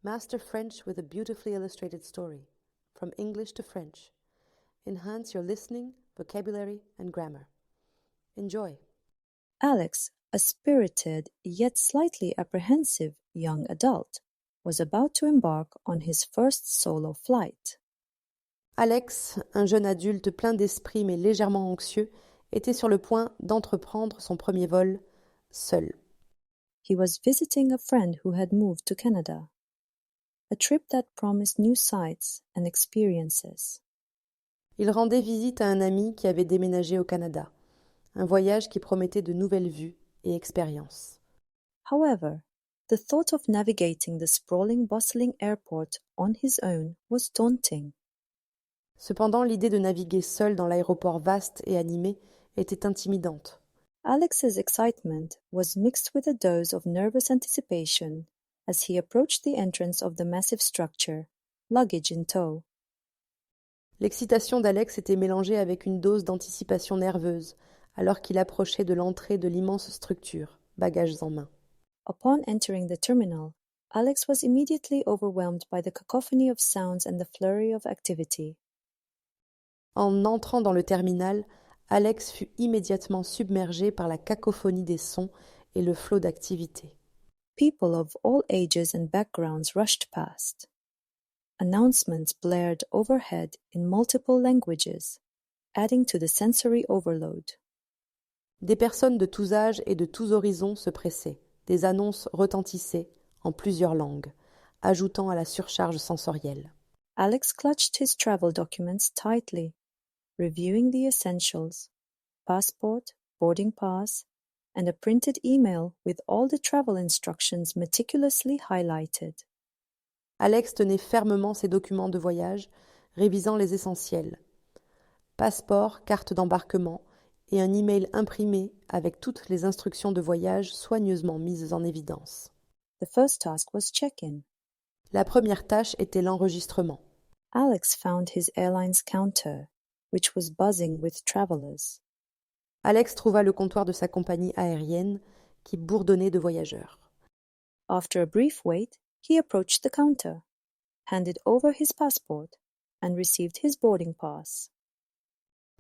Master French with a beautifully illustrated story. From English to French. Enhance your listening, vocabulary, and grammar. Enjoy. Alex, a spirited yet slightly apprehensive young adult, was about to embark on his first solo flight. Alex, un jeune adulte plein d'esprit mais légèrement anxieux, était sur le point d'entreprendre son premier vol seul. He was visiting a friend who had moved to Canada. A trip that promised new sights and experiences. Il rendait visite à un ami qui avait déménagé au Canada. Un voyage qui promettait de nouvelles vues et expériences. However, the thought of navigating the sprawling, bustling airport on his own was daunting. Cependant, l'idée de naviguer seul dans l'aéroport vaste et animé était intimidante. Alex's excitement was mixed with a dose of nervous anticipation as he approached the entrance of the massive structure, luggage in tow. L'excitation d'Alex était mélangée avec une dose d'anticipation nerveuse, alors qu'il approchait de l'entrée de l'immense structure, bagages en main. Upon entering the terminal, Alex was immediately overwhelmed by the cacophony of sounds and the flurry of activity. En entrant dans le terminal, Alex fut immédiatement submergé par la cacophonie des sons et le flot d'activité. People of all ages and backgrounds rushed past. Announcements blared overhead in multiple languages, adding to the sensory overload. Des personnes de tous âges et de tous horizons se pressaient. Des annonces retentissaient en plusieurs langues, ajoutant à la surcharge sensorielle. Alex clutched his travel documents tightly, reviewing the essentials, passport, boarding pass, and a printed email with all the travel instructions meticulously highlighted. Alex tenait fermement ses documents de voyage, révisant les essentiels. Passeport, carte d'embarquement et un email imprimé avec toutes les instructions de voyage soigneusement mises en évidence. The first task was check-in. La première tâche était l'enregistrement. Alex found his airline's counter, which was buzzing with travelers. Alex trouva le comptoir de sa compagnie aérienne qui bourdonnait de voyageurs. After a brief wait, he approached the counter, handed over his passport, and received his boarding pass.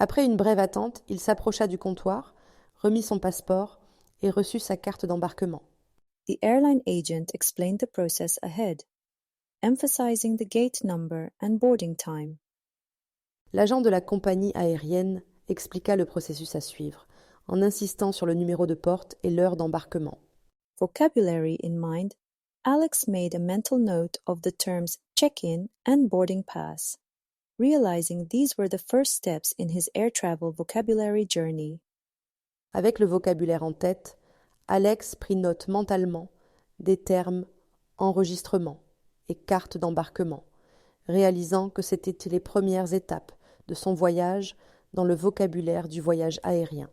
Après une brève attente, il s'approcha du comptoir, remit son passeport et reçut sa carte d'embarquement. The airline agent explained the process ahead, emphasizing the gate number and boarding time. L'agent de la compagnie aérienne expliqua le processus à suivre, en insistant sur le numéro de porte et l'heure d'embarquement. Vocabulary in mind, Alex made a mental note of the terms check-in and boarding pass, realizing these were the first steps in his air travel vocabulary journey. Avec le vocabulaire en tête, Alex prit note mentalement des termes enregistrement et carte d'embarquement, réalisant que c'étaient les premières étapes de son voyage dans le vocabulaire du voyage aérien.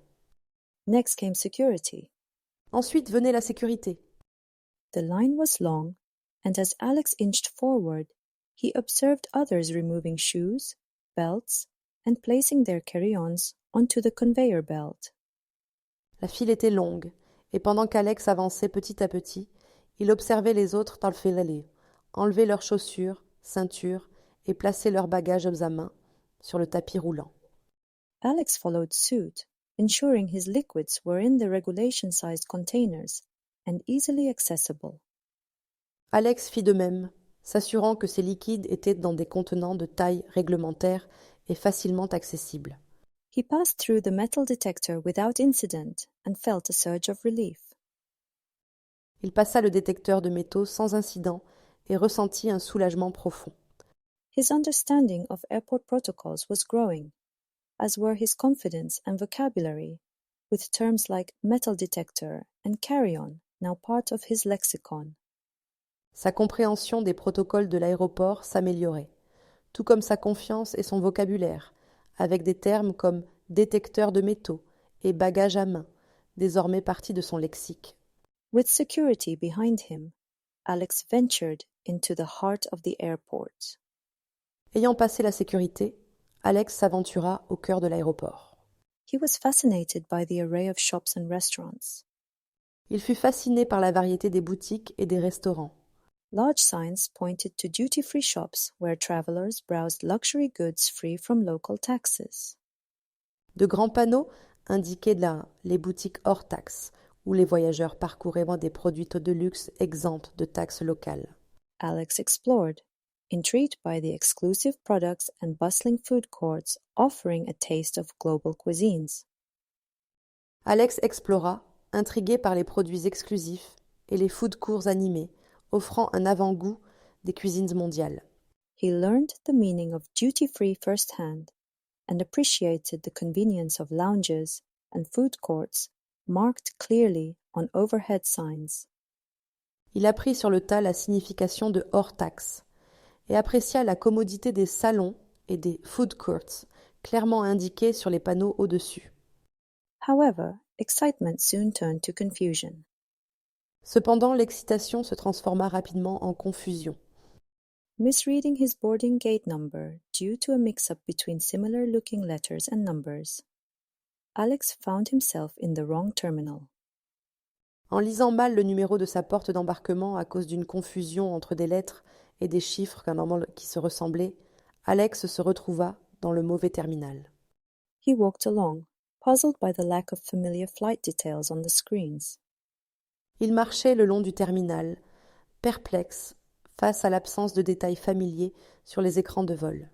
Next came security. Ensuite venait la sécurité. The line was long, and as Alex inched forward, he observed others removing shoes, belts, and placing their carry-ons onto the conveyor belt. La file était longue, et pendant qu'Alex avançait petit à petit, il observait les autres t'enfiler, enlever leurs chaussures, ceintures et placer leurs bagages à main sur le tapis roulant. Alex followed suit, ensuring his liquids were in the regulation-sized containers and easily accessible. Alex fit de même, s'assurant que ses liquides étaient dans des contenants de taille réglementaire et facilement accessibles. He passed through the metal detector without incident and felt a surge of relief. Il passa le détecteur de métaux sans incident et ressentit un soulagement profond. His understanding of airport protocols was growing, as were his confidence and vocabulary, with terms like metal detector and carry-on now part of his lexicon. Sa compréhension des protocoles de l'aéroport s'améliorait, tout comme sa confiance et son vocabulaire, avec des termes comme détecteur de métaux et bagage à main, désormais partie de son lexique. With security behind him, Alex ventured into the heart of the airport. Ayant passé la sécurité, Alex s'aventura au cœur de l'aéroport. He was fascinated by the array of shops and restaurants. Il fut fasciné par la variété des boutiques et des restaurants. Large signs pointed to duty-free shops where travelers browsed luxury goods free from local taxes. De grands panneaux indiquaient les boutiques hors taxes, où les voyageurs parcouraient des produits de luxe exempts de taxes locales. Alex explored, intrigued by the exclusive products and bustling food courts offering a taste of global cuisines. Alex explora, intrigué par les produits exclusifs et les food courts animés, offrant un avant-goût des cuisines mondiales. He learned the meaning of duty-free firsthand and appreciated the convenience of lounges and food courts marked clearly on overhead signs. Il apprit sur le tas la signification de hors taxe et apprécia la commodité des salons et des food courts, clairement indiqués sur les panneaux au-dessus. However, excitement soon turned to confusion. Cependant, l'excitation se transforma rapidement en confusion. Misreading his boarding gate number due to a mix-up between similar-looking letters and numbers, Alex found himself in the wrong terminal. En lisant mal le numéro de sa porte d'embarquement à cause d'une confusion entre des lettres et des chiffres qui se ressemblaient, Alex se retrouva dans le mauvais terminal. He walked along, puzzled by the lack of familiar flight details on the screens. Il marchait le long du terminal, perplexe face à l'absence de détails familiers sur les écrans de vol.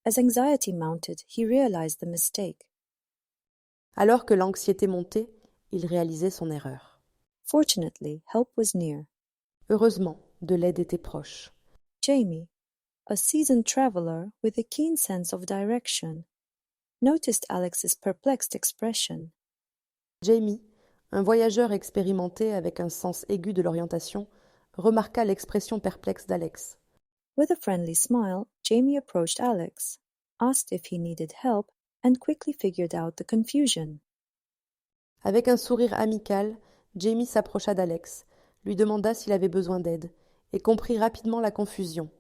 As anxiety mounted, he realized the mistake. Alors que l'anxiété montait, il réalisait son erreur. Fortunately, help was near. Heureusement, de l'aide était proche. Jamie, a seasoned traveler with a keen sense of direction, noticed Alex's perplexed expression. Jamie, un voyageur expérimenté avec un sens aigu de l'orientation, remarqua l'expression perplexe d'Alex. With a friendly smile, Jamie approached Alex, asked if he needed help, and quickly figured out the confusion. Avec un sourire amical, Jamie s'approcha d'Alex, lui demanda s'il avait besoin d'aide, et comprit rapidement la confusion.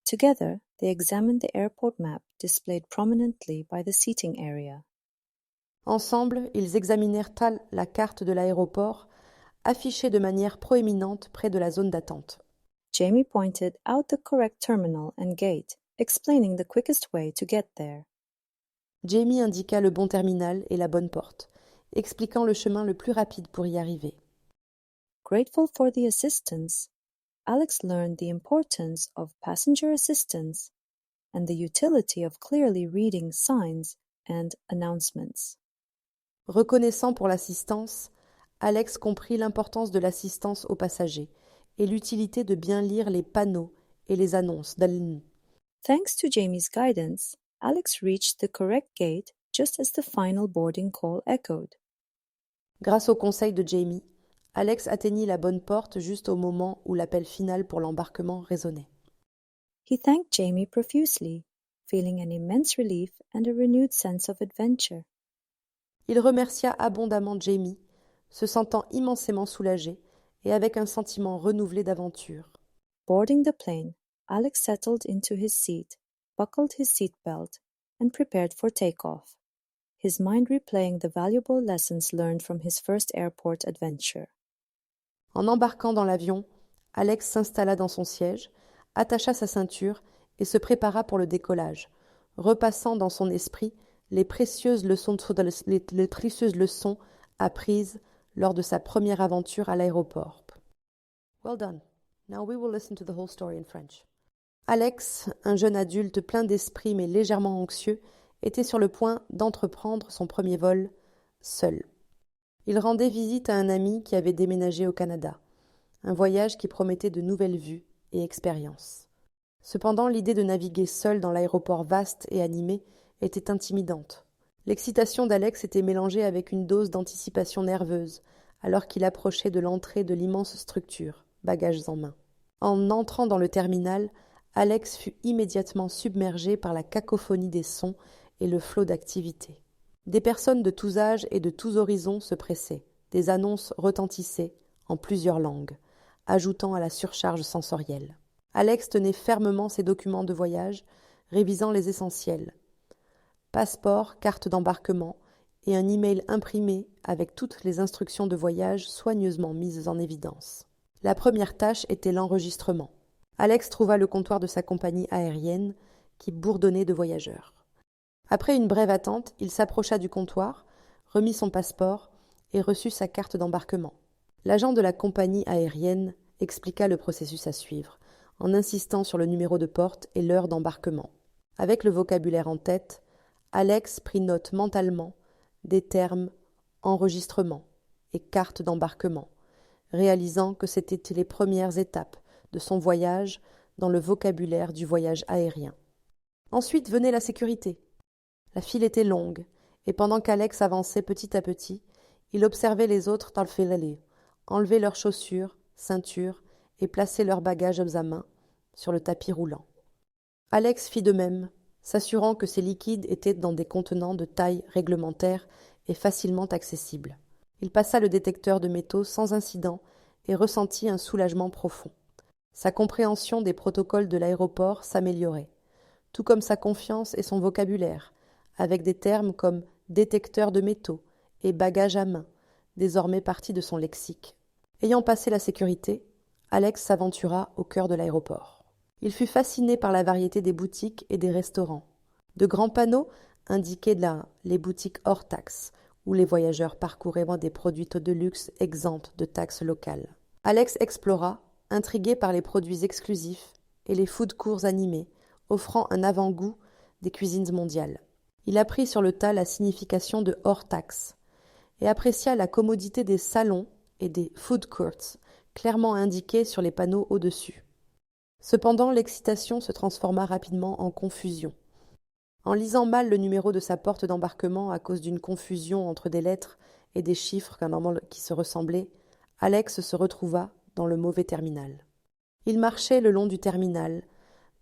Together, they examined the airport map displayed prominently by the seating area. Ensemble, ils examinèrent la carte de l'aéroport, affichée de manière proéminente près de la zone d'attente. Jamie pointed out the correct terminal and gate, explaining the quickest way to get there. Jamie indiqua le bon terminal et la bonne porte, expliquant le chemin le plus rapide pour y arriver. Grateful for the assistance, Alex learned the importance of passenger assistance and the utility of clearly reading signs and announcements. Reconnaissant pour l'assistance, Alex comprit l'importance de l'assistance aux passagers et l'utilité de bien lire les panneaux et les annonces d'alignement. Thanks to Jamie's guidance, Alex reached the correct gate just as the final boarding call echoed. Grâce au conseil de Jamie, Alex atteignit la bonne porte juste au moment où l'appel final pour l'embarquement résonnait. He thanked Jamie profusely, feeling an immense relief and a renewed sense of adventure. Il remercia abondamment Jamie, se sentant immensément soulagé et avec un sentiment renouvelé d'aventure. Boarding the plane, Alex settled into his seat, buckled his seatbelt, and prepared for takeoff, his mind replaying the valuable lessons learned from his first airport adventure. En embarquant dans l'avion, Alex s'installa dans son siège, attacha sa ceinture et se prépara pour le décollage, repassant dans son esprit les précieuses leçons apprises lors de sa première aventure à l'aéroport. Well done. Now we will listen to the whole story in French. Alex, un jeune adulte plein d'esprit mais légèrement anxieux, était sur le point d'entreprendre son premier vol, seul. Il rendait visite à un ami qui avait déménagé au Canada, un voyage qui promettait de nouvelles vues et expériences. Cependant, l'idée de naviguer seul dans l'aéroport vaste et animé était intimidante. L'excitation d'Alex était mélangée avec une dose d'anticipation nerveuse, alors qu'il approchait de l'entrée de l'immense structure, bagages en main. En entrant dans le terminal, Alex fut immédiatement submergé par la cacophonie des sons et le flot d'activité. Des personnes de tous âges et de tous horizons se pressaient, des annonces retentissaient en plusieurs langues, ajoutant à la surcharge sensorielle. Alex tenait fermement ses documents de voyage, révisant les essentiels. Passeport, carte d'embarquement et un email imprimé avec toutes les instructions de voyage soigneusement mises en évidence. La première tâche était l'enregistrement. Alex trouva le comptoir de sa compagnie aérienne qui bourdonnait de voyageurs. Après une brève attente, il s'approcha du comptoir, remit son passeport et reçut sa carte d'embarquement. L'agent de la compagnie aérienne expliqua le processus à suivre, en insistant sur le numéro de porte et l'heure d'embarquement. Avec le vocabulaire en tête, Alex prit note mentalement des termes enregistrement et carte d'embarquement, réalisant que c'étaient les premières étapes de son voyage dans le vocabulaire du voyage aérien. Ensuite venait la sécurité. La file était longue, et pendant qu'Alex avançait petit à petit, il observait les autres talfilaler, enlever leurs chaussures, ceintures et placer leurs bagages à main sur le tapis roulant. Alex fit de même, s'assurant que ces liquides étaient dans des contenants de taille réglementaire et facilement accessibles. Il passa le détecteur de métaux sans incident et ressentit un soulagement profond. Sa compréhension des protocoles de l'aéroport s'améliorait, tout comme sa confiance et son vocabulaire, avec des termes comme détecteur de métaux et bagage à main, désormais partie de son lexique. Ayant passé la sécurité, Alex s'aventura au cœur de l'aéroport. Il fut fasciné par la variété des boutiques et des restaurants. De grands panneaux indiquaient les boutiques hors taxes, où les voyageurs parcouraient des produits de luxe exempts de taxes locales. Alex explora, intrigué par les produits exclusifs et les food courts animés, offrant un avant-goût des cuisines mondiales. Il apprit sur le tas la signification de hors taxe et apprécia la commodité des salons et des food courts, clairement indiqués sur les panneaux au-dessus. Cependant, l'excitation se transforma rapidement en confusion. En lisant mal le numéro de sa porte d'embarquement à cause d'une confusion entre des lettres et des chiffres qui se ressemblaient, Alex se retrouva dans le mauvais terminal. Il marchait le long du terminal,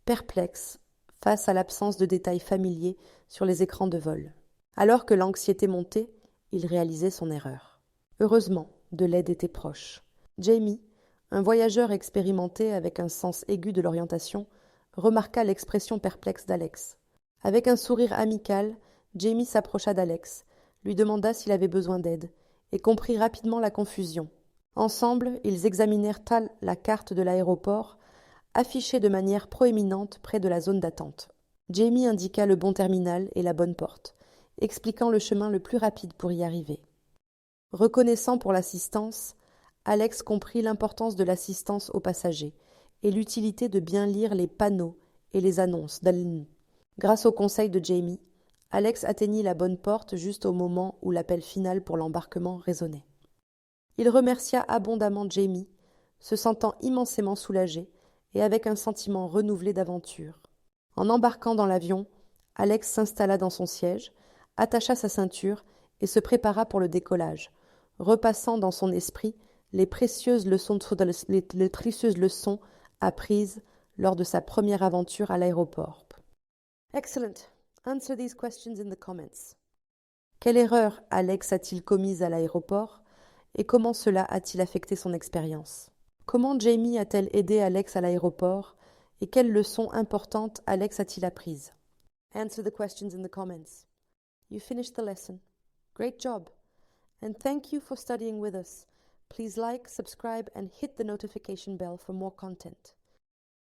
perplexe face à l'absence de détails familiers sur les écrans de vol. Alors que l'anxiété montait, il réalisait son erreur. Heureusement, de l'aide était proche. Jamie, un voyageur expérimenté avec un sens aigu de l'orientation, remarqua l'expression perplexe d'Alex. Avec un sourire amical, Jamie s'approcha d'Alex, lui demanda s'il avait besoin d'aide, et comprit rapidement la confusion. Ensemble, ils examinèrent la carte de l'aéroport, affichée de manière proéminente près de la zone d'attente. Jamie indiqua le bon terminal et la bonne porte, expliquant le chemin le plus rapide pour y arriver. Reconnaissant pour l'assistance, Alex comprit l'importance de l'assistance aux passagers et l'utilité de bien lire les panneaux et les annonces. Grâce au conseil de Jamie, Alex atteignit la bonne porte juste au moment où l'appel final pour l'embarquement résonnait. Il remercia abondamment Jamie, se sentant immensément soulagé et avec un sentiment renouvelé d'aventure. En embarquant dans l'avion, Alex s'installa dans son siège, attacha sa ceinture et se prépara pour le décollage, repassant dans son esprit les précieuses leçons apprises lors de sa première aventure à l'aéroport. Excellent. Answer these questions in the comments. Quelle erreur Alex a-t-il commise à l'aéroport et comment cela a-t-il affecté son expérience? Comment Jamie a-t-elle aidé Alex à l'aéroport et quelles leçons importantes Alex a-t-il apprises? Answer the questions in the comments. You finished the lesson. Great job. And thank you for studying with us. Please like, subscribe, and hit the notification bell for more content.